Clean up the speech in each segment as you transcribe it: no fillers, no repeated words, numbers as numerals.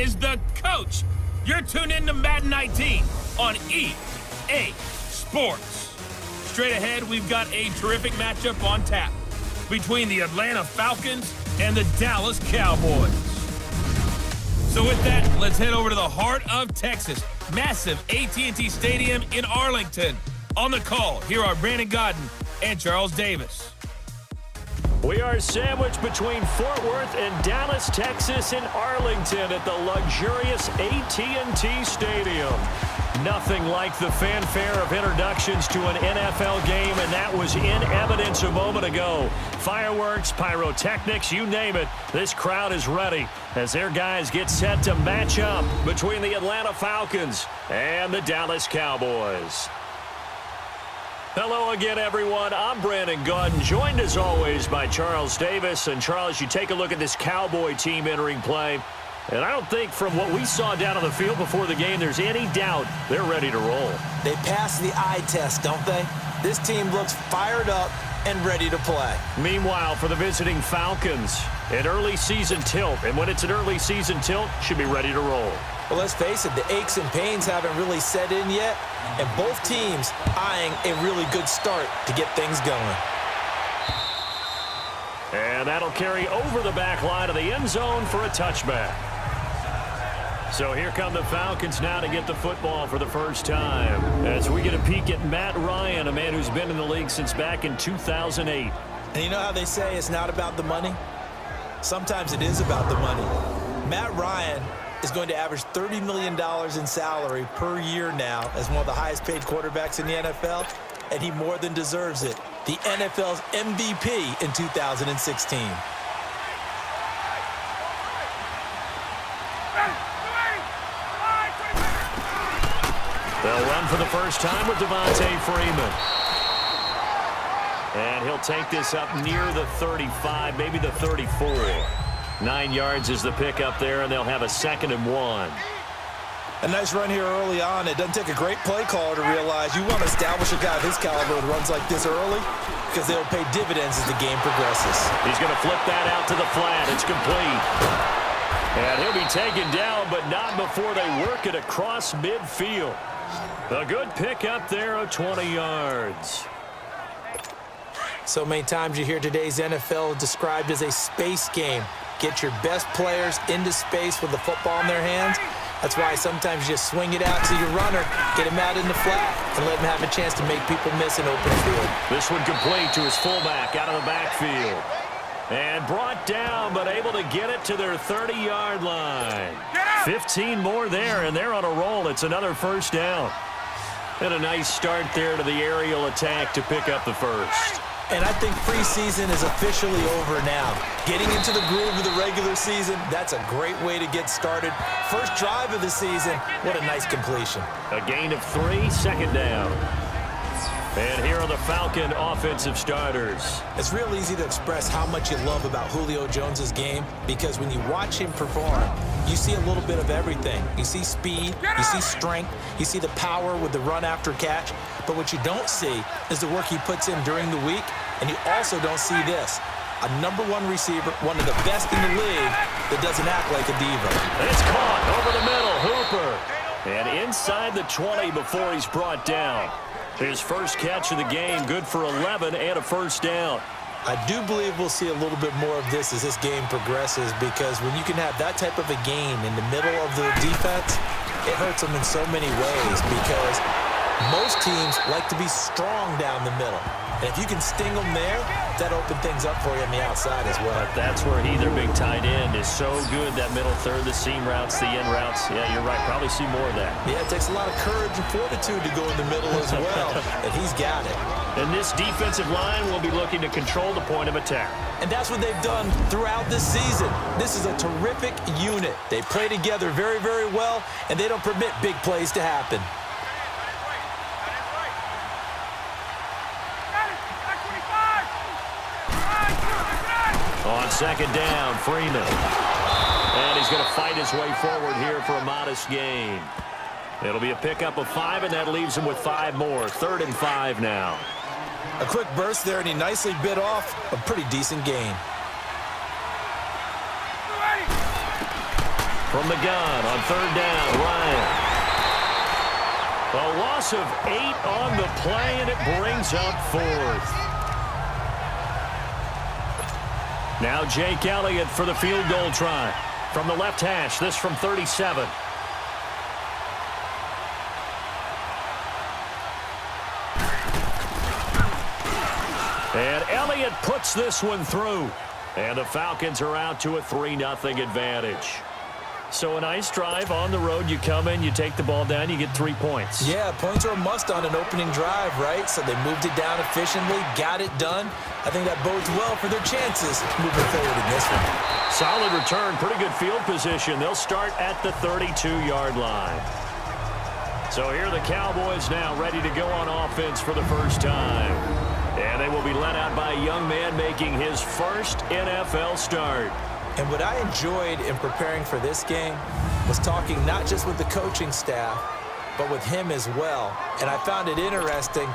is the coach. You're tuned in to Madden 19 on EA Sports. Straight ahead, we've got a terrific matchup on tap between the Atlanta Falcons and the Dallas Cowboys. So with that, let's head over to the heart of Texas. Massive AT&T Stadium in Arlington. On the call, here are Brandon Godden and Charles Davis. We are sandwiched between Fort Worth and Dallas, Texas, and Arlington at the luxurious AT&T Stadium. Nothing like the fanfare of introductions to an NFL game, and that was in evidence a moment ago. Fireworks, pyrotechnics, you name it. This crowd is ready as their guys get set to match up between the Atlanta Falcons and the Dallas Cowboys. Hello again, everyone. I'm Brandon Godden, joined as always by Charles Davis. And Charles, you take a look at this Cowboy team entering play, and I don't think from what we saw down on the field before the game there's any doubt they're ready to roll. They passed the eye test, don't they? This team looks fired up and ready to play. Meanwhile, for the visiting Falcons, an early season tilt. And when it's an early season tilt, should be ready to roll. Well, let's face it, the aches and pains haven't really set in yet, and both teams eyeing a really good start to get things going. And that'll carry over the back line of the end zone for a touchback. So here come the Falcons now to get the football for the first time, as we get a peek at Matt Ryan, a man who's been in the league since back in 2008. And you know how they say it's not about the money? Sometimes it is about the money. Matt Ryan is going to average $30 million in salary per year now as one of the highest paid quarterbacks in the NFL, and he more than deserves it. The NFL's MVP in 2016. They'll run for the first time with Devontae Freeman. And he'll take this up near the 35, maybe the 34. 9 yards is the pickup there, and they'll have a 2nd and 1. A nice run here early on. It doesn't take a great play caller to realize you want to establish a guy of his caliber with runs like this early, because they'll pay dividends as the game progresses. He's going to flip that out to the flat. It's complete. And he'll be taken down, but not before they work it across midfield. A good pickup there of 20 yards. So many times you hear today's NFL described as a space game. Get your best players into space with the football in their hands. That's why sometimes you just swing it out to your runner, get him out in the flat, and let him have a chance to make people miss an open field. This one complete to his fullback out of the backfield. And brought down, but able to get it to their 30-yard line. 15 more there, and they're on a roll. It's another first down. And a nice start there to the aerial attack to pick up the first. And I think preseason is officially over now. Getting into the groove of the regular season, that's a great way to get started. First drive of the season, what a nice completion. A gain of 3, 2nd down. And here are the Falcon offensive starters. It's real easy to express how much you love about Julio Jones' game, because when you watch him perform, you see a little bit of everything. You see speed, you see strength, you see the power with the run after catch. But what you don't see is the work he puts in during the week, and you also don't see this. A #1 receiver, one of the best in the league, that doesn't act like a diva. It's caught over the middle, Hooper. And inside the 20 before he's brought down. His first catch of the game, good for 11 and a first down. I do believe we'll see a little bit more of this as this game progresses, because when you can have that type of a gain in the middle of the defense, it hurts them in so many ways, because most teams like to be strong down the middle. And if you can sting them there, that opens things up for you on the outside as well. But that's where their big tight end is so good, that middle third, the seam routes, the end routes. Yeah, you're right. Probably see more of that. Yeah, it takes a lot of courage and fortitude to go in the middle as well, and he's got it. And this defensive line will be looking to control the point of attack. And that's what they've done throughout this season. This is a terrific unit. They play together very, very well, and they don't permit big plays to happen. On 2nd down, Freeman. And he's going to fight his way forward here for a modest gain. It'll be a pickup of 5, and that leaves him with 5 more. 3rd and 5 now. A quick burst there, and he nicely bit off a pretty decent gain. From the gun on third down, Ryan. A loss of 8 on the play, and it brings up fourth. Now Jake Elliott for the field goal try. From the left hash, this from 37. And Elliott puts this one through. And the Falcons are out to a 3-0 advantage. So a nice drive on the road. You come in, you take the ball down, you get 3 points. Yeah, points are a must on an opening drive, right? So they moved it down efficiently, got it done. I think that bodes well for their chances moving forward in this one. Solid return, pretty good field position. They'll start at the 32-yard line. So here are the Cowboys now ready to go on offense for the first time. And they will be led out by a young man making his first NFL start. And what I enjoyed in preparing for this game was talking not just with the coaching staff, but with him as well. And I found it interesting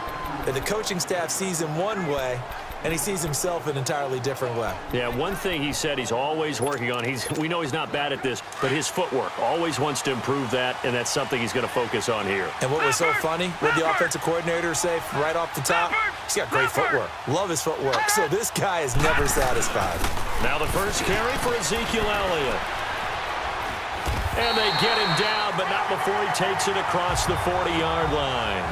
that the coaching staff sees him one way, and he sees himself an entirely different way. Yeah, one thing he said he's always working on, we know he's not bad at this, but his footwork, always wants to improve that, and that's something he's going to focus on here. And what was so funny, what the offensive coordinator say right off the top? He's got great footwork. Love his footwork. So this guy is never satisfied. Now the first carry for Ezekiel Elliott. And they get him down, but not before he takes it across the 40-yard line.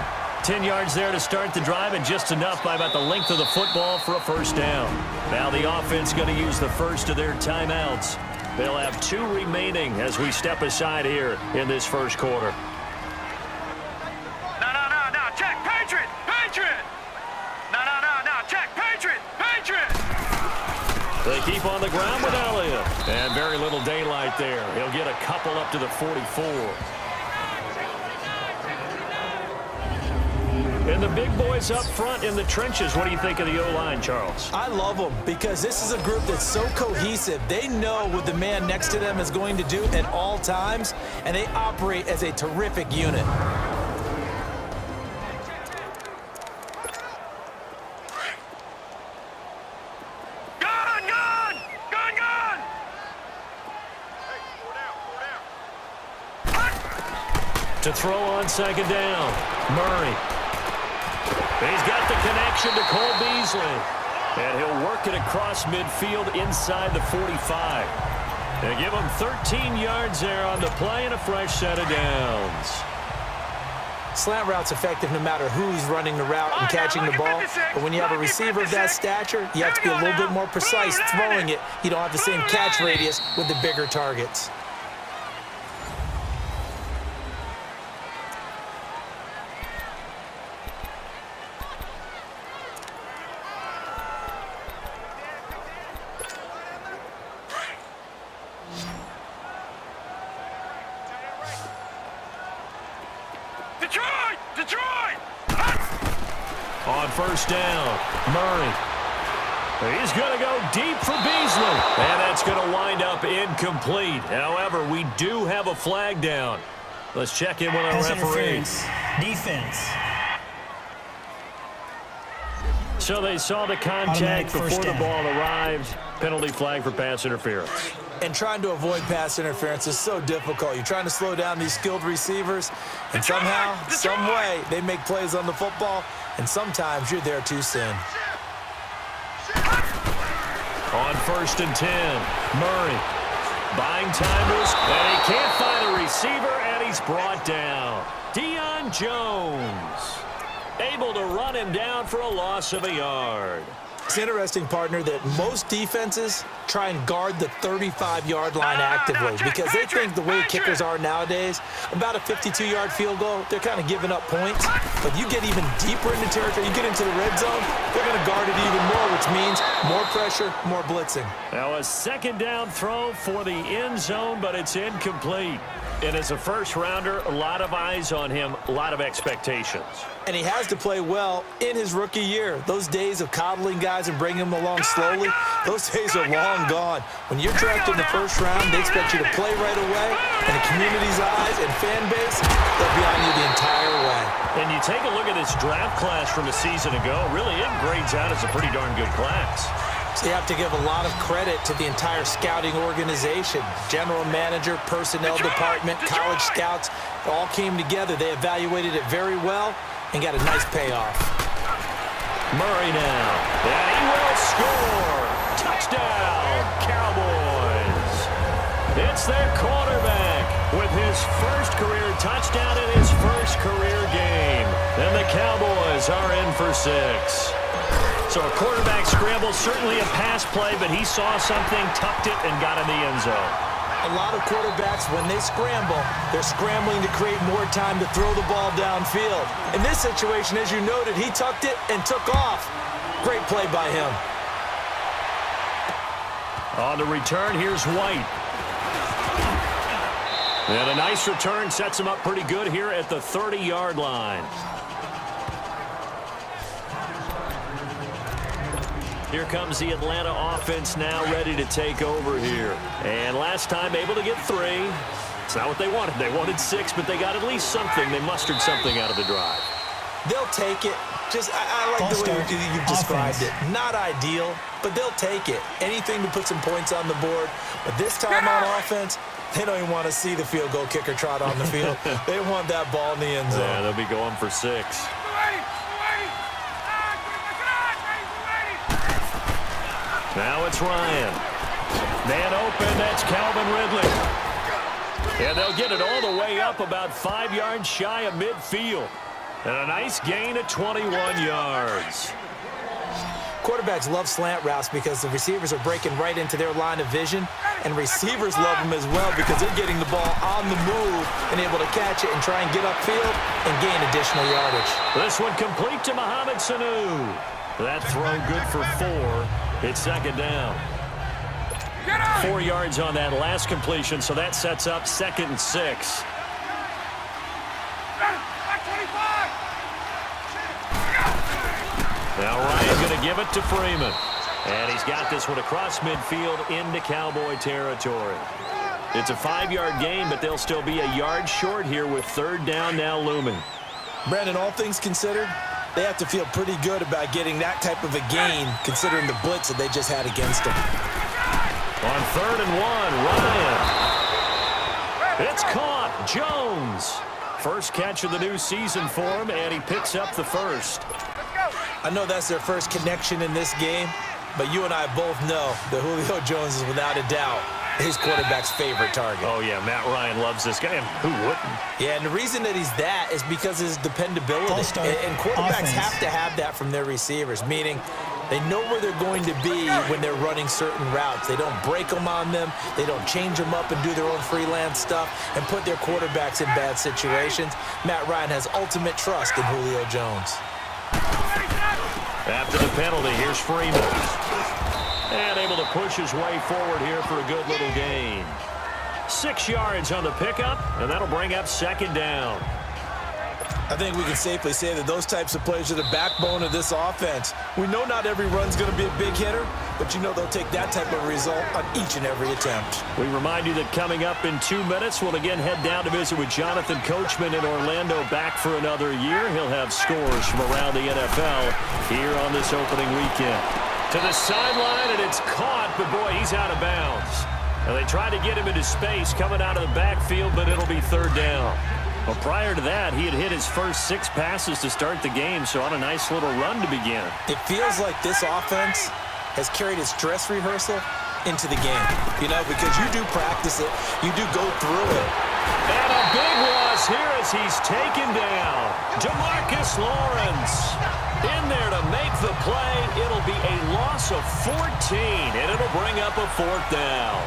10 yards there to start the drive, and just enough by about the length of the football for a first down. Now the offense going to use the first of their timeouts. They'll have 2 remaining as we step aside here in this first quarter. No, check, Patriot! No, check, Patriot! They keep on the ground with Elliott. And very little daylight there. He'll get a couple up to the 44. And the big boys up front in the trenches. What do you think of the O-line, Charles? I love them because this is a group that's so cohesive. They know what the man next to them is going to do at all times, and they operate as a terrific unit. To throw on second down, Murray. He's got the connection to Cole Beasley. And he'll work it across midfield inside the 45. They give him 13 yards there on the play and a fresh set of downs. Slant route's effective no matter who's running the route and catching the ball. But when you have a receiver of that stature, you have to be a little bit more precise throwing it. You don't have the same catch radius with the bigger targets. Detroit! On first down, Murray. He's going to go deep for Beasley. And that's going to wind up incomplete. However, we do have a flag down. Let's check in with our referee. Defense. So they saw the contact before the ball arrived. Penalty flag for pass interference. And trying to avoid pass interference is so difficult. You're trying to slow down these skilled receivers, and somehow, some way, they make plays on the football, and sometimes you're there too soon. On first and 10, Murray buying time, and he can't find a receiver, and he's brought down. Deion Jones able to run him down for a loss of a yard. It's interesting, partner, that most defenses try and guard the 35-yard line actively because they think the way kickers are nowadays, about a 52-yard field goal, they're kind of giving up points. But you get even deeper into territory, you get into the red zone, they're going to guard it even more, which means more pressure, more blitzing. Now a second down throw for the end zone, but it's incomplete. And as a first-rounder, a lot of eyes on him, a lot of expectations. And he has to play well in his rookie year. Those days of coddling guys and bringing them along slowly, those days are long gone. When you're drafted in the first round, they expect you to play right away, and the community's eyes and fan base, they'll be on you the entire way. And you take a look at this draft class from a season ago, really it grades out as a pretty darn good class. So you have to give a lot of credit to the entire scouting organization. General manager, personnel department, college scouts, all came together. They evaluated it very well and got a nice payoff. Murray now, and he will score. Touchdown, Cowboys. It's their quarterback with his first career touchdown in his first career game. And the Cowboys are in for 6. So a quarterback scramble, certainly a pass play, but he saw something, tucked it, and got in the end zone. A lot of quarterbacks, when they scramble, they're scrambling to create more time to throw the ball downfield. In this situation, as you noted, he tucked it and took off. Great play by him. On the return, here's White. And a nice return sets him up pretty good here at the 30-yard line. Here comes the Atlanta offense now ready to take over here. And last time able to get 3. It's not what they wanted. They wanted 6, but they got at least something. They mustered something out of the drive. They'll take it. I like the way you've described it. Not ideal, but they'll take it. Anything to put some points on the board. But this time on offense, they don't even want to see the field goal kicker trot on the field. They want that ball in the end zone. Yeah, they'll be going for 6. Now it's Ryan. Man open, that's Calvin Ridley. And they'll get it all the way up about 5 yards shy of midfield. And a nice gain of 21 yards. Quarterbacks love slant routes because the receivers are breaking right into their line of vision, and receivers love them as well because they're getting the ball on the move and able to catch it and try and get upfield and gain additional yardage. This one complete to Mohamed Sanu. That throw good for 4. It's second down. 4 yards on that last completion, so that sets up 2nd and 6. Now Ryan going to give it to Freeman. And he's got this one across midfield into Cowboy territory. It's a 5-yard gain, but they'll still be a yard short here with 3rd down now looming. Brandon, all things considered, they have to feel pretty good about getting that type of a gain considering the blitz that they just had against them. On 3rd and 1, Ryan. It's caught. Jones. First catch of the new season for him, and he picks up the first. I know that's their first connection in this game, but you and I both know that Julio Jones is without a doubt his quarterback's favorite target. Oh, yeah, Matt Ryan loves this guy. Who wouldn't? Yeah, and the reason that he's that is because of his dependability. And quarterbacks have to have that from their receivers, meaning they know where they're going to be when they're running certain routes. They don't break them on them. They don't change them up and do their own freelance stuff and put their quarterbacks in bad situations. Matt Ryan has ultimate trust in Julio Jones. After the penalty, here's Freeman. And able to push his way forward here for a good little gain. 6 yards on the pickup, and that'll bring up 2nd down. I think we can safely say that those types of plays are the backbone of this offense. We know not every run's going to be a big hitter, but you know they'll take that type of result on each and every attempt. We remind you that coming up in 2 minutes, we'll again head down to visit with Jonathan Coachman in Orlando, back for another year. He'll have scores from around the NFL here on this opening weekend. To the sideline, and it's caught, but boy, he's out of bounds. And they try to get him into space coming out of the backfield, but it'll be 3rd down. Well, prior to that, he had hit his first 6 passes to start the game, so on a nice little run to begin. It feels like this offense has carried its dress rehearsal into the game, you know, because you do practice it, you do go through it. And a big loss here as he's taken down. DeMarcus Lawrence in there to make the play. It'll be a loss of 14, and it'll bring up a 4th down.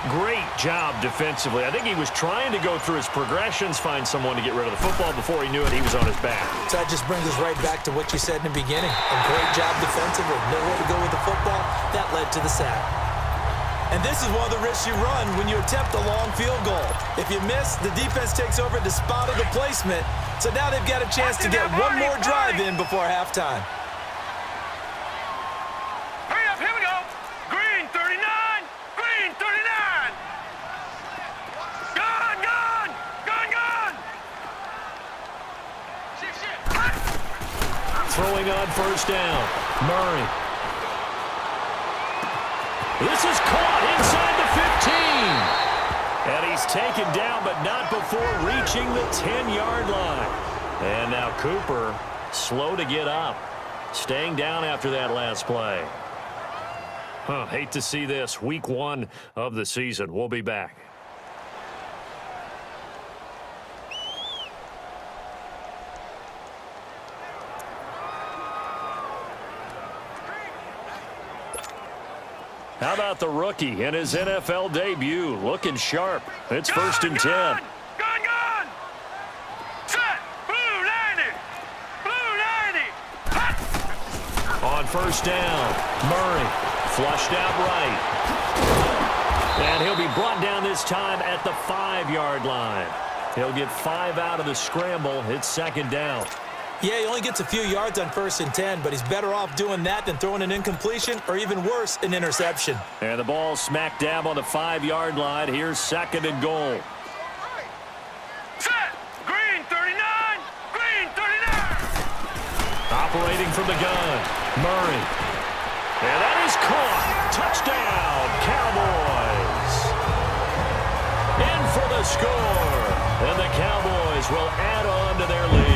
Great job defensively. I think he was trying to go through his progressions, find someone to get rid of the football. Before he knew it, he was on his back. So that just brings us right back to what you said in the beginning. A great job defensively. Nowhere to go with the football. That led to the sack. And this is one of the risks you run when you attempt a long field goal. If you miss, the defense takes over the spot of the placement. So now they've got a chance to get one more drive in before halftime. Hurry up, here we go. Green 39, green 39. Gone, gone, gone, gone. Throwing on 1st down, Murray. This is caught inside the 15. And he's taken down, but not before reaching the 10-yard line. And now Cooper, slow to get up, staying down after that last play. Hate to see this. Week 1 of the season. We'll be back. How about the rookie in his NFL debut? Looking sharp. It's 1st and 10. Gun! Set! Blue 90! Blue 90! Hot! On 1st down, Murray flushed out right. And he'll be brought down this time at the 5-yard line. He'll get 5 out of the scramble. It's 2nd down. Yeah, he only gets a few yards on 1st and 10, but he's better off doing that than throwing an incompletion or even worse, an interception. And the ball smack dab on the 5-yard line. Here's 2nd and goal. Set! Green 39! Green 39! Operating from the gun, Murray. And that is caught. Touchdown, Cowboys. In for the score. And the Cowboys will add on to their lead.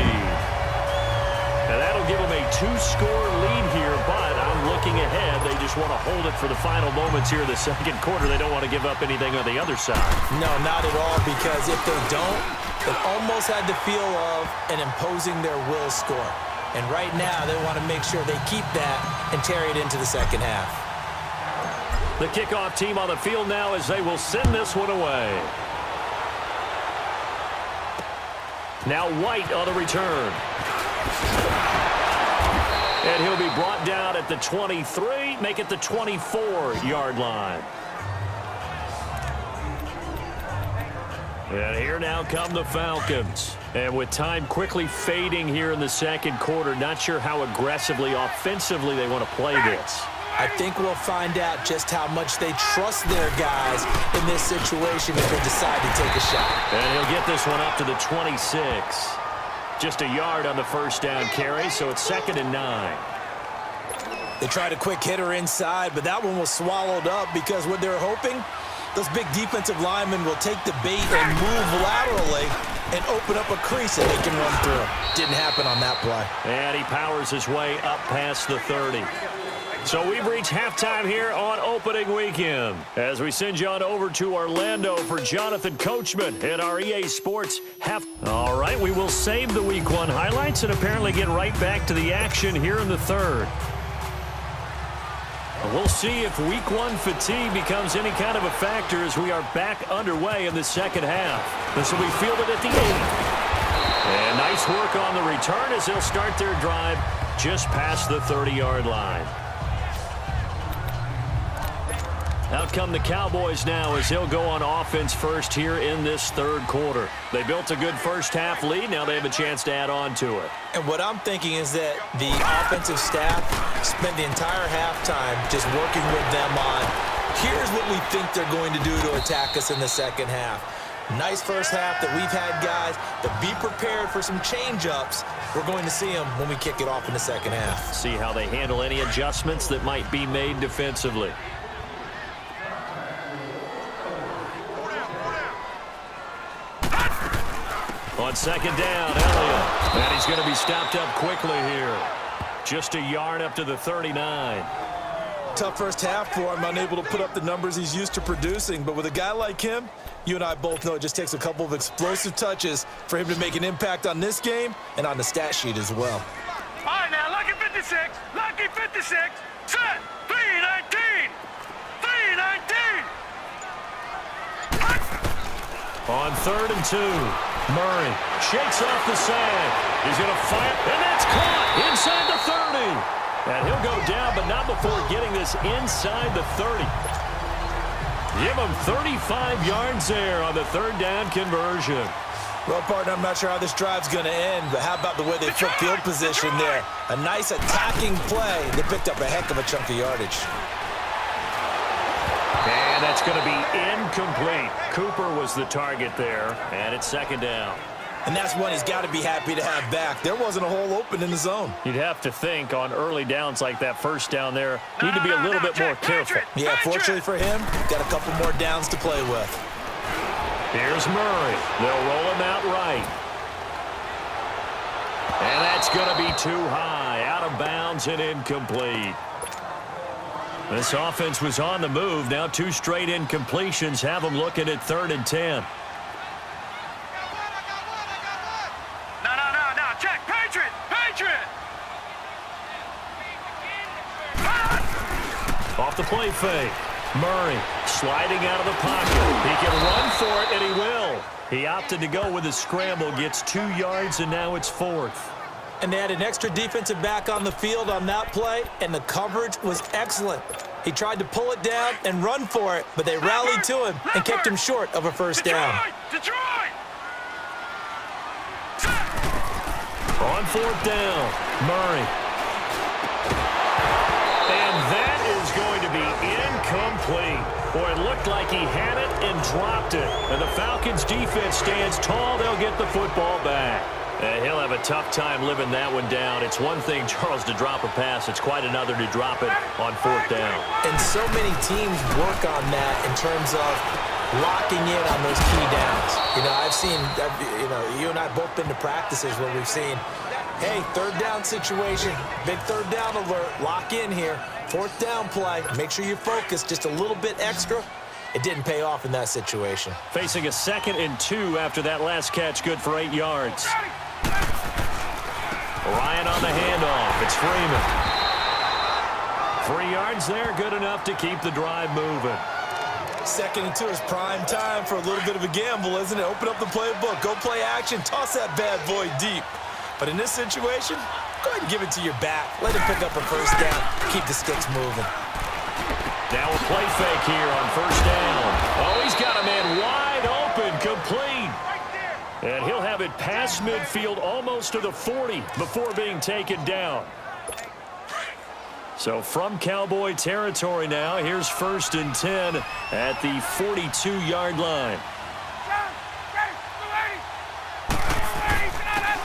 And that'll give them a 2-score lead here, but I'm looking ahead. They just want to hold it for the final moments here in the 2nd quarter. They don't want to give up anything on the other side. No, not at all, because if they don't, it almost had the feel of an imposing their will score. And right now, they want to make sure they keep that and carry it into the 2nd half. The kickoff team on the field now as they will send this one away. Now White on the return. And he'll be brought down at the 23, make it the 24-yard line. And here now come the Falcons. And with time quickly fading here in the 2nd quarter, not sure how aggressively, offensively they want to play this. I think we'll find out just how much they trust their guys in this situation if they decide to take a shot. And he'll get this one up to the 26. Just a yard on the 1st down carry, so it's 2nd and 9. They tried a quick hitter inside, but that one was swallowed up because what they're hoping, those big defensive linemen will take the bait and move laterally and open up a crease that they can run through. Didn't happen on that play. And he powers his way up past the 30. So we've reached halftime here on opening weekend as we send you on over to Orlando for Jonathan Coachman at our EA Sports half. All right, we will save the Week 1 highlights and apparently get right back to the action here in the 3rd. We'll see if Week 1 fatigue becomes any kind of a factor as we are back underway in the 2nd half. This will be fielded at the 8. And nice work on the return as they'll start their drive just past the 30-yard line. Out come the Cowboys now as they'll go on offense first here in this 3rd quarter. They built a good 1st half lead. Now they have a chance to add on to it. And what I'm thinking is that the offensive staff spent the entire halftime just working with them on, here's what we think they're going to do to attack us in the 2nd half. Nice 1st half that we've had, guys, but be prepared for some change-ups. We're going to see them when we kick it off in the 2nd half. See how they handle any adjustments that might be made defensively. On 2nd down, Elliott. And he's going to be stopped up quickly here. Just a yard up to the 39. Tough 1st half for him, unable to put up the numbers he's used to producing. But with a guy like him, you and I both know it just takes a couple of explosive touches for him to make an impact on this game and on the stat sheet as well. All right, now, lucky 56. Lucky 56. Set. 319. 319. On 3rd and 2, Murray shakes off the side. He's going to fire, and that's caught inside the 30. And he'll go down, but not before getting this inside the 30. Give him 35 yards there on the 3rd down conversion. Well, partner, I'm not sure how this drive's going to end, but how about the way they took field position there? A nice attacking play that picked up a heck of a chunk of yardage. And that's going to be incomplete. Cooper was the target there, and it's 2nd down. And that's one he's got to be happy to have back. There wasn't a hole open in the zone. You'd have to think on early downs like that first down there, need to be a little bit more careful. Yeah, fortunately for him, got a couple more downs to play with. Here's Murray. They'll roll him out right. And that's going to be too high, out of bounds and incomplete. This offense was on the move. Now 2 straight incompletions have them looking at 3rd and 10. No, check, Patriot! Off the play fake. Murray sliding out of the pocket. He can run for it, and he will. He opted to go with a scramble, gets 2 yards, and now it's 4th. And they had an extra defensive back on the field on that play, and the coverage was excellent. He tried to pull it down and run for it, but they rallied to him and kept him short of a first down. Detroit! On 4th down, Murray. And that is going to be incomplete. Boy, it looked like he had it and dropped it. And the Falcons' defense stands tall. They'll get the football back. And he'll have a tough time living that one down. It's one thing, Charles, to drop a pass. It's quite another to drop it on 4th down. And so many teams work on that in terms of locking in on those key downs. I've seen, you and I have both been to practices where we've seen, hey, 3rd down situation, big 3rd down alert, lock in here, 4th down play, make sure you focus just a little bit extra. It didn't pay off in that situation. Facing a 2nd and 2 after that last catch, good for 8 yards. Ryan on the handoff. It's Freeman. 3 yards there, good enough to keep the drive moving. 2nd and 2 is prime time for a little bit of a gamble, isn't it? Open up the playbook, go play action, toss that bad boy deep. But in this situation, go ahead and give it to your back. Let him pick up a first down. Keep the sticks moving. Now a play fake here on 1st down. Oh, he's got a man wide open, complete. And he'll have it past midfield almost to the 40 before being taken down. So from Cowboy territory now, here's 1st and 10 at the 42-yard line.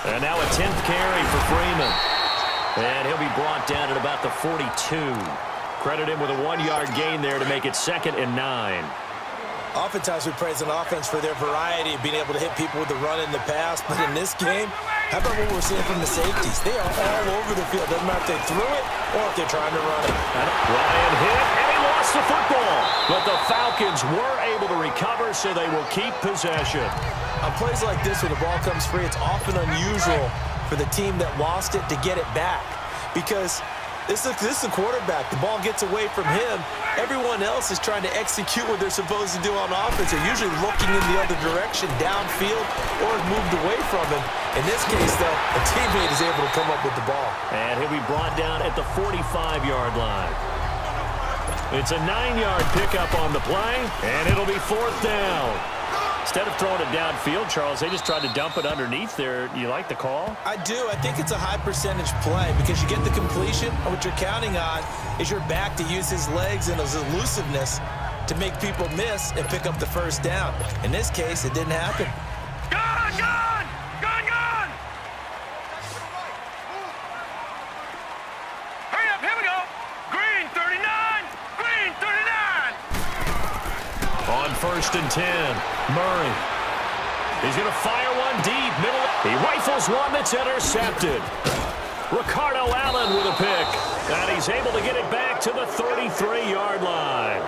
And now a 10th carry for Freeman. And he'll be brought down at about the 42. Credit him with a 1-yard gain there to make it 2nd and 9. Oftentimes we praise an offense for their variety of being able to hit people with the run in the pass. But in this game, how about what we're seeing from the safeties? They are all over the field. Doesn't matter if they threw it or if they're trying to run it. Ryan hit, and he lost the football. But the Falcons were able to recover, so they will keep possession. On plays like this where the ball comes free, it's often unusual for the team that lost it to get it back. Because this is the quarterback. The ball gets away from him. Everyone else is trying to execute what they're supposed to do on offense. They're usually looking in the other direction, downfield, or moved away from him. In this case, though, a teammate is able to come up with the ball. And he'll be brought down at the 45-yard line. It's a 9-yard pickup on the play, and it'll be 4th down. Instead of throwing it downfield, Charles, they just tried to dump it underneath there. You like the call? I do. I think it's a high-percentage play because you get the completion, and what you're counting on is your back to use his legs and his elusiveness to make people miss and pick up the first down. In this case, it didn't happen. Gone! Hurry up, here we go. Green 39! Green 39! On 1st and 10, Murray. He's going to fire one deep, middle. He rifles one that's intercepted. Ricardo Allen with a pick. And he's able to get it back to the 33-yard line.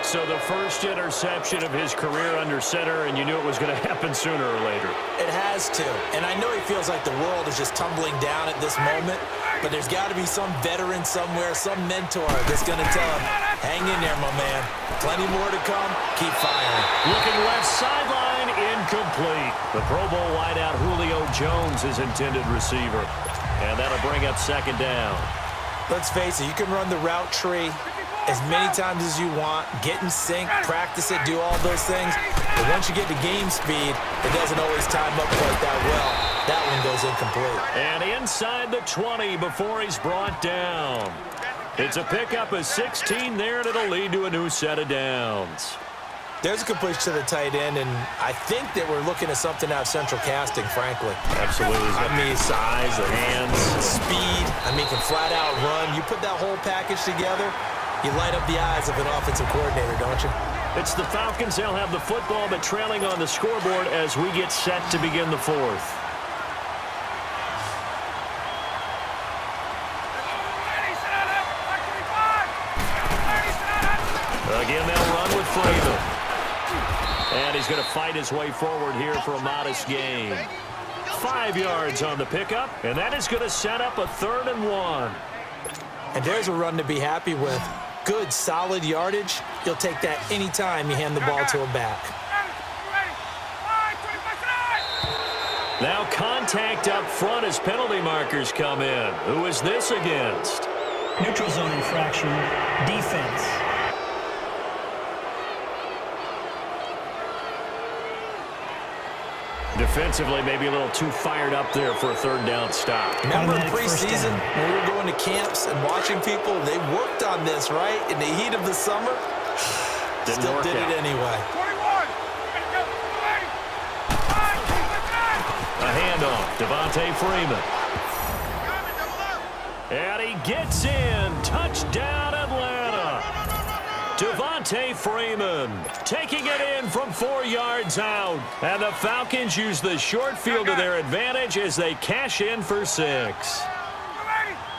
So the first interception of his career under center, and you knew it was going to happen sooner or later. It has to. And I know he feels like the world is just tumbling down at this moment, but there's got to be some veteran somewhere, some mentor that's going to tell him, hang in there, my man. Plenty more to come. Keep firing. Looking left sideline, incomplete. The Pro Bowl wideout Julio Jones is intended receiver. And that'll bring up 2nd down. Let's face it, you can run the route tree as many times as you want, get in sync, practice it, do all those things. But once you get to game speed, it doesn't always time up quite that well. That one goes incomplete. And inside the 20 before he's brought down. It's a pickup of 16 there, and it'll lead to a new set of downs. There's a completion to the tight end, and I think that we're looking at something out of central casting, frankly. Absolutely. I mean, size, the hands. Speed. I mean, can flat out run. You put that whole package together, you light up the eyes of an offensive coordinator, don't you? It's the Falcons. They'll have the football, but trailing on the scoreboard as we get set to begin the fourth. Again, they'll run with Freeman. And he's going to fight his way forward here for a modest gain. 5 yards on the pickup, and that is going to set up a 3rd and 1. And there's a run to be happy with. Good, solid yardage. You'll take that anytime you hand the ball to him back. Now contact up front as penalty markers come in. Who is this against? Neutral zone infraction, defense. Defensively, maybe a little too fired up there for a 3rd down stop. Remember in preseason when we were going to camps and watching people, they worked on this, right? In the heat of the summer, still did it anyway. A handoff, Devontae Freeman. And he gets in. Touchdown, Atlanta. Devontae Freeman taking it in from 4 yards out. And the Falcons use the short field to their advantage as they cash in for 6.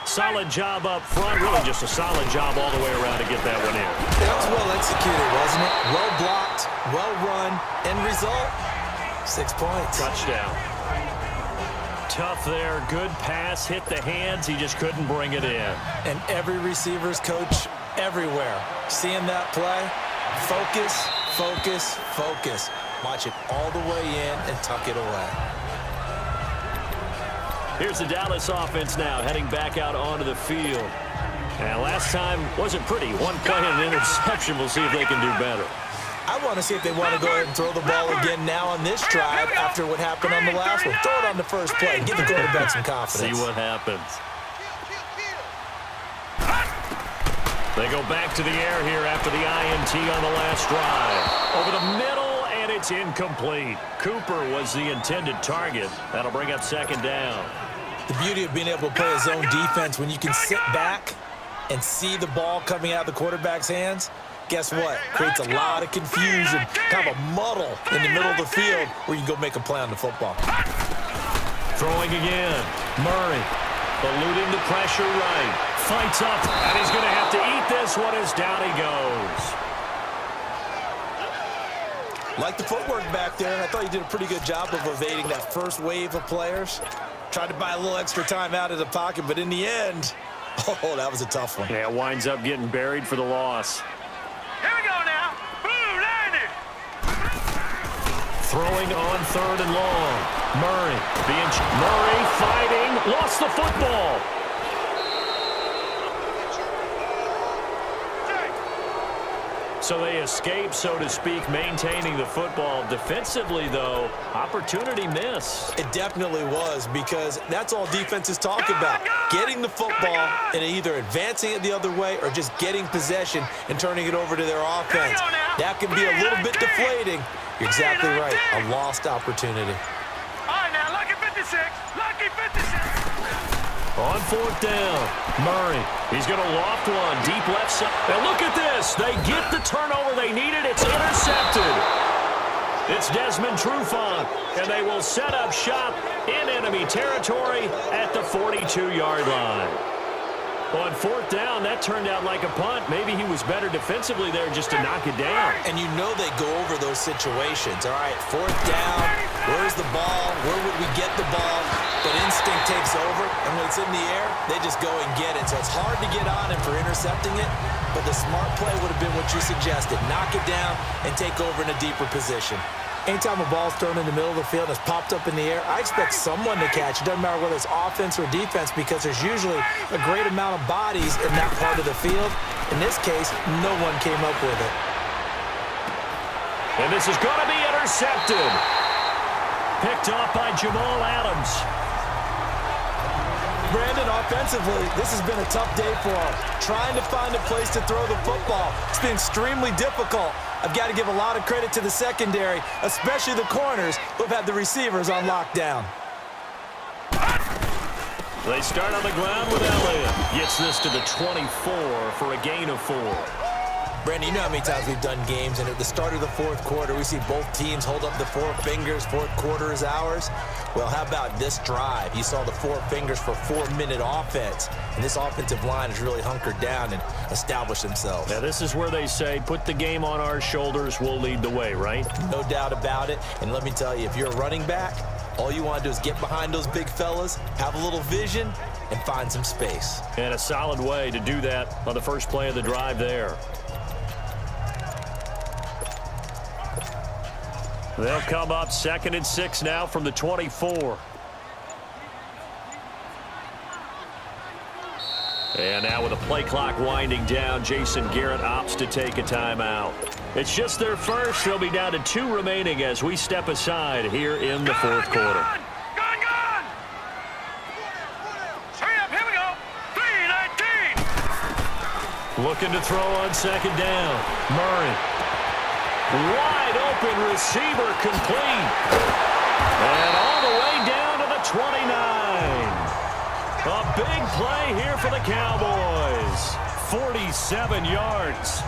Solid job up front. Really just a solid job all the way around to get that one in. That was well executed, wasn't it? Well blocked, well run. End result, 6 points. Touchdown. Tough there. Good pass. Hit the hands. He just couldn't bring it in. And every receiver's coach everywhere. Seeing that play, focus, focus, focus. Watch it all the way in and tuck it away. Here's the Dallas offense now heading back out onto the field. And last time wasn't pretty. 1 play and an interception. We'll see if they can do better. I want to see if they want to go ahead and throw the ball again now on this drive after what happened on the last one. Throw it on the first play. Give the quarterback some confidence. See what happens. They go back to the air here after the INT on the last drive. Over the middle, and it's incomplete. Cooper was the intended target. That'll bring up 2nd down. The beauty of being able to play a zone defense when you can sit back and see the ball coming out of the quarterback's hands, guess what? Creates a lot of confusion, kind of a muddle in the middle of the field where you can go make a play on the football. Throwing again. Murray eluding the pressure right. Fights up, and he's going to have to eat this one as down he goes. Like the footwork back there, I thought you did a pretty good job of evading that first wave of players. Tried to buy a little extra time out of the pocket, but in the end, oh, that was a tough one. Yeah, winds up getting buried for the loss. Here we go now. Boom, landed. Throwing on 3rd and long. Murray fighting, lost the football. So they escape, so to speak, maintaining the football. Defensively, though, opportunity miss. It definitely was, because that's all defenses talk about. Getting the football and either advancing it the other way or just getting possession and turning it over to their offense. That can be a little bit deflating. You're exactly right. A lost opportunity. All right, now, lucky 56. Lucky 56. On 4th down, Murray. He's going to loft one deep left side. And look at this. They get the turnover they needed. It's intercepted. It's Desmond Trufant, and they will set up shop in enemy territory at the 42-yard line. On 4th down, that turned out like a punt. Maybe he was better defensively there just to knock it down. And you know they go over those situations. All right, 4th down, where's the ball? Where would we get the ball? But instinct takes over, and when it's in the air, they just go and get it. So it's hard to get on him for intercepting it, but the smart play would have been what you suggested. Knock it down and take over in a deeper position. Anytime a ball's thrown in the middle of the field and it's popped up in the air, I expect someone to catch. It doesn't matter whether it's offense or defense, because there's usually a great amount of bodies in that part of the field. In this case, no one came up with it. And this is going to be intercepted. Picked off by Jamal Adams. Brandon, offensively, this has been a tough day for him. Trying to find a place to throw the football. It's been extremely difficult. I've got to give a lot of credit to the secondary, especially the corners who have had the receivers on lockdown. They start on the ground with Elliott. Gets this to the 24 for a gain of 4. Brandon, you know how many times we've done games, and at the start of the fourth quarter, we see both teams hold up the 4 fingers, fourth quarter is ours. Well, how about this drive? You saw the 4 fingers for 4-minute offense, and this offensive line has really hunkered down and established themselves. Now, this is where they say, put the game on our shoulders, we'll lead the way, right? No doubt about it, and let me tell you, if you're a running back, all you want to do is get behind those big fellas, have a little vision, and find some space. And a solid way to do that on the first play of the drive there. They'll come up 2nd and 6 now from the 24. And now with the play clock winding down, Jason Garrett opts to take a timeout. It's just their first. They'll be down to 2 remaining as we step aside here in the fourth quarter. Gone! Hurry up, here we go. 3-19. Looking to throw on 2nd down. Murray. Wide open receiver complete. And all the way down to the 29. A big play here for the Cowboys. 47 yards.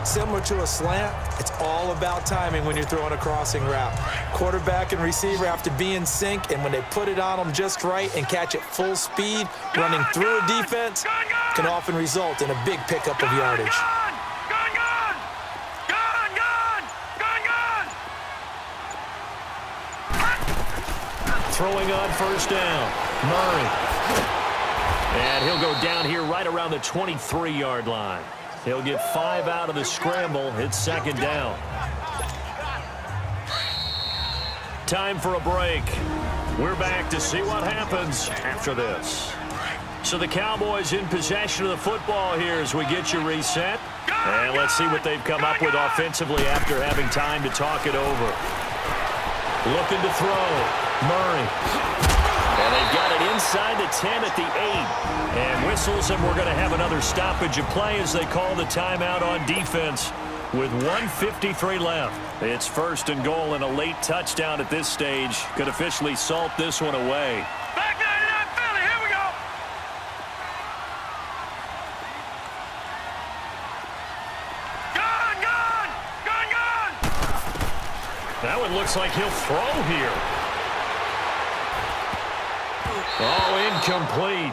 Similar to a slant, it's all about timing when you're throwing a crossing route. Quarterback and receiver have to be in sync, and when they put it on them just right and catch it full speed, running through a defense can often result in a big pickup of yardage. Throwing on 1st down. Murray. And he'll go down here right around the 23-yard line. He'll get 5 out of the scramble. It's 2nd down. Time for a break. We're back to see what happens after this. So the Cowboys in possession of the football here as we get you reset. And let's see what they've come up with offensively after having time to talk it over. Looking to throw. Murray. And they've got it inside the 10 at the 8. And whistles, and we're going to have another stoppage of play as they call the timeout on defense with 1:53 left. It's 1st and goal, and a late touchdown at this stage could officially salt this one away. Back 99 Philly, here we go. Gone! That one looks like he'll throw here. Oh, incomplete.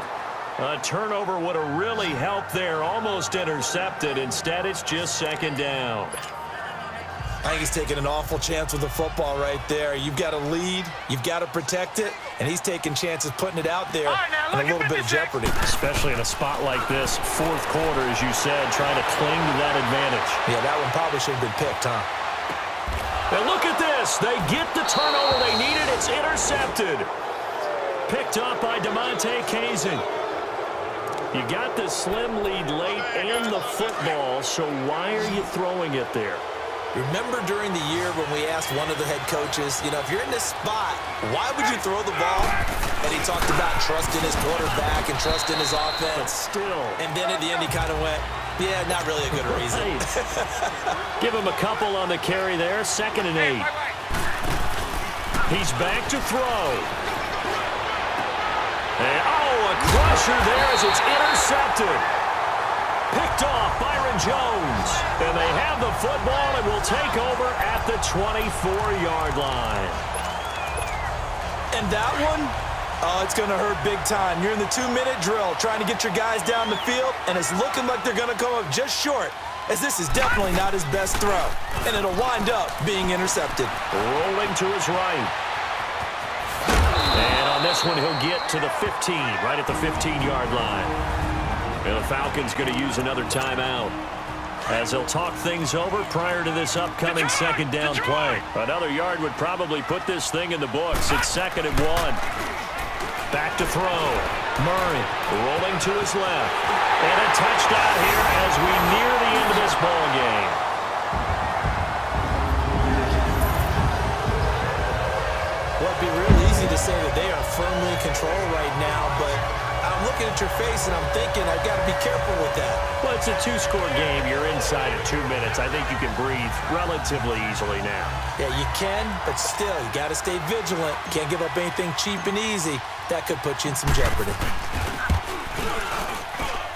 A turnover would have really helped there. Almost intercepted. Instead, it's just 2nd down. I think he's taking an awful chance with the football right there. You've got to lead. You've got to protect it. And he's taking chances putting it out there in a little bit of jeopardy. Especially in a spot like this, 4th quarter, as you said, trying to cling to that advantage. Yeah, that one probably should have been picked, huh? And look at this. They get the turnover they needed. It's intercepted. Picked up by DeMonte Kazin. You got the slim lead late and the football, so why are you throwing it there? Remember during the year when we asked one of the head coaches, you know, if you're in this spot, why would you throw the ball? And he talked about trusting his quarterback and trusting his offense. But still. And then at the end he kind of went, yeah, not really a good reason. Give him a couple on the carry there. 2nd and 8. He's back to throw. And, a crusher there as it's intercepted. Picked off Byron Jones. And they have the football and will take over at the 24-yard line. And that one, it's going to hurt big time. You're in the 2-minute drill trying to get your guys down the field, and it's looking like they're going to come up just short, as this is definitely not his best throw. And it'll wind up being intercepted. Rolling to his right. And on this one, he'll get to the 15, right at the 15-yard line. And the Falcons going to use another timeout as they'll talk things over prior to this upcoming 2nd down play. Another yard would probably put this thing in the books. It's 2nd and 1. Back to throw. Murray rolling to his left. And a touchdown here as we near the end of this ball game. Well, it'd be real easy to say that they are firmly in control right now, but I don't I'm looking at your face and I'm thinking I've got to be careful with that. Well, it's a two-score game. You're inside of 2 minutes. I think you can breathe relatively easily now. Yeah, you can, but still, you got to stay vigilant. Can't give up anything cheap and easy. That could put you in some jeopardy.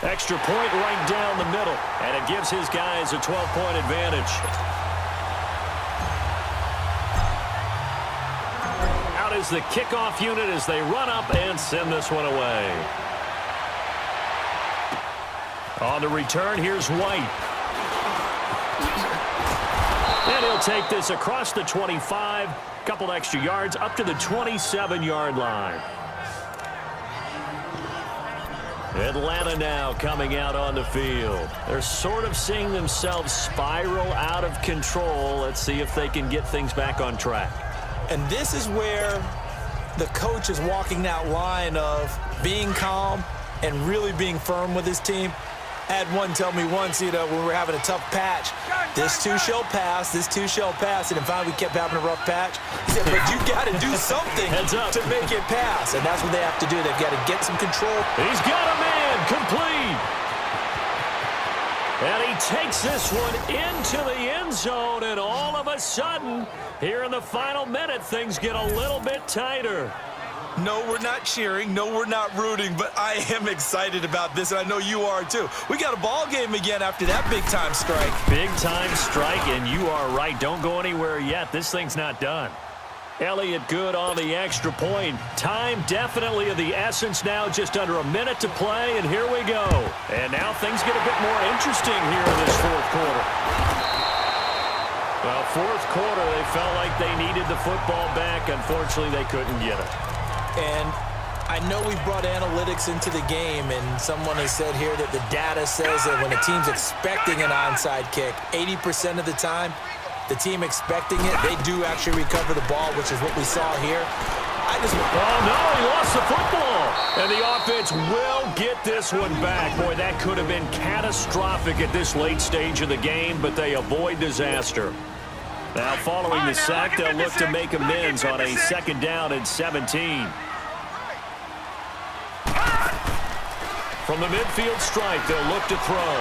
Extra point right down the middle, and it gives his guys a 12-point advantage. Out is the kickoff unit as they run up and send this one away. On the return, here's White. And he'll take this across the 25, couple extra yards up to the 27-yard line. Atlanta now coming out on the field. They're sort of seeing themselves spiral out of control. Let's see if they can get things back on track. And this is where the coach is walking that line of being calm and really being firm with his team. I had one tell me once, when we were having a tough patch, this too shall pass, this too shall pass. And then finally we kept having a rough patch. He said, but you got to do something to make it pass. And that's what they have to do. They've got to get some control. He's got a man complete. And he takes this one into the end zone. And all of a sudden, here in the final minute, things get a little bit tighter. No, we're not cheering. No, we're not rooting. But I am excited about this, and I know you are too. We got a ball game again after that big-time strike. Big-time strike, and you are right. Don't go anywhere yet. This thing's not done. Elliott good on the extra point. Time definitely of the essence now. Just under a minute to play, and here we go. And now things get a bit more interesting here in this fourth quarter. Well, fourth quarter, they felt like they needed the football back. Unfortunately, they couldn't get it. And I know we brought analytics into the game, and someone has said here that the data says that when a team's expecting an onside kick, 80% of the time, the team expecting it, they do actually recover the ball, which is what we saw here. Oh, no, he lost the football. And the offense will get this one back. Boy, that could have been catastrophic at this late stage of the game, but they avoid disaster. Now, following the sack, they'll look to make amends on a 2nd down and 17. From the midfield strike, they'll look to throw.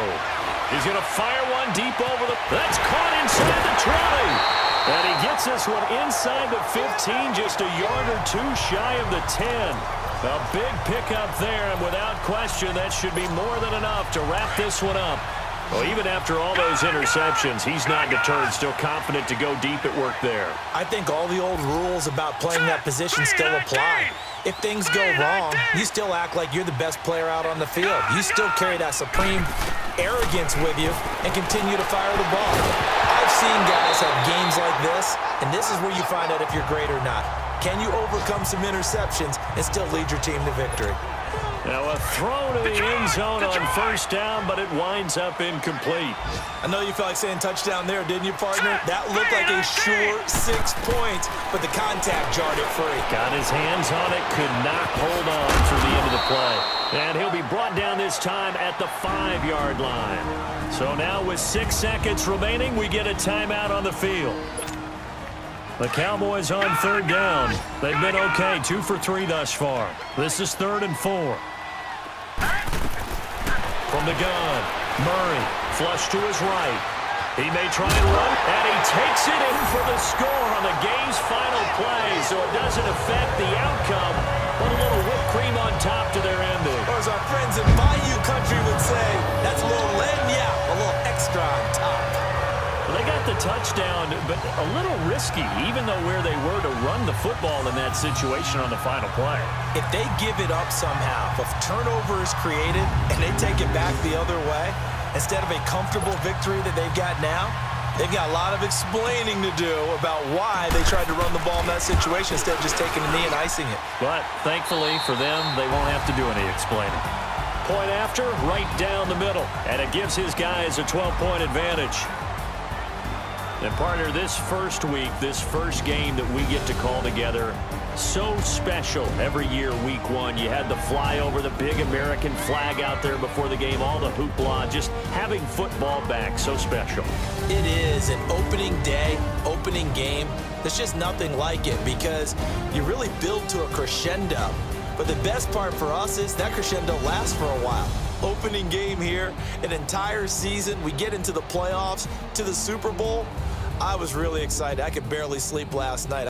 He's going to fire one deep over the... That's caught inside the 20. And he gets this one inside the 15, just a yard or two shy of the 10. A big pickup there, and without question, that should be more than enough to wrap this one up. Well, even after all those interceptions, he's not deterred, still confident to go deep at work there. I think all the old rules about playing that position still apply. If things go wrong, you still act like you're the best player out on the field. You still carry that supreme arrogance with you and continue to fire the ball. I've seen guys have games like this, and this is where you find out if you're great or not. Can you overcome some interceptions and still lead your team to victory? Now a throw to the end zone on 1st down, but it winds up incomplete. I know you felt like saying touchdown there, didn't you, partner? That looked like a sure 6 points, but the contact jarred it free. Got his hands on it, could not hold on through the end of the play. And he'll be brought down this time at the 5-yard line. So now with 6 seconds remaining, we get a timeout on the field. The Cowboys on 3rd down. They've been okay, 2 for 3 thus far. This is 3rd and 4. From the gun, Murray, flush to his right. He may try and run, and he takes it in for the score on the game's final play, so it doesn't affect the outcome, but a little whipped cream on top to their ending. Or as our friends in Bayou Country would say, that's a little lagniappe, a little extra on top. Well, they got the touchdown, but a little risky, even though where they were to run the football in that situation on the final play. If they give it up somehow, if turnover is created and they take it back the other way, instead of a comfortable victory that they've got now, they've got a lot of explaining to do about why they tried to run the ball in that situation instead of just taking a knee and icing it. But thankfully for them, they won't have to do any explaining. Point after, right down the middle, and it gives his guys a 12-point advantage. And partner, this first week, this first game that we get to call together, so special every year, week 1. You had the flyover, the big American flag out there before the game, all the hoopla, just having football back, so special. It is an opening day, opening game. There's just nothing like it because you really build to a crescendo. But the best part for us is that crescendo lasts for a while. Opening game here, an entire season, we get into the playoffs, to the Super Bowl. I was really excited. I could barely sleep last night.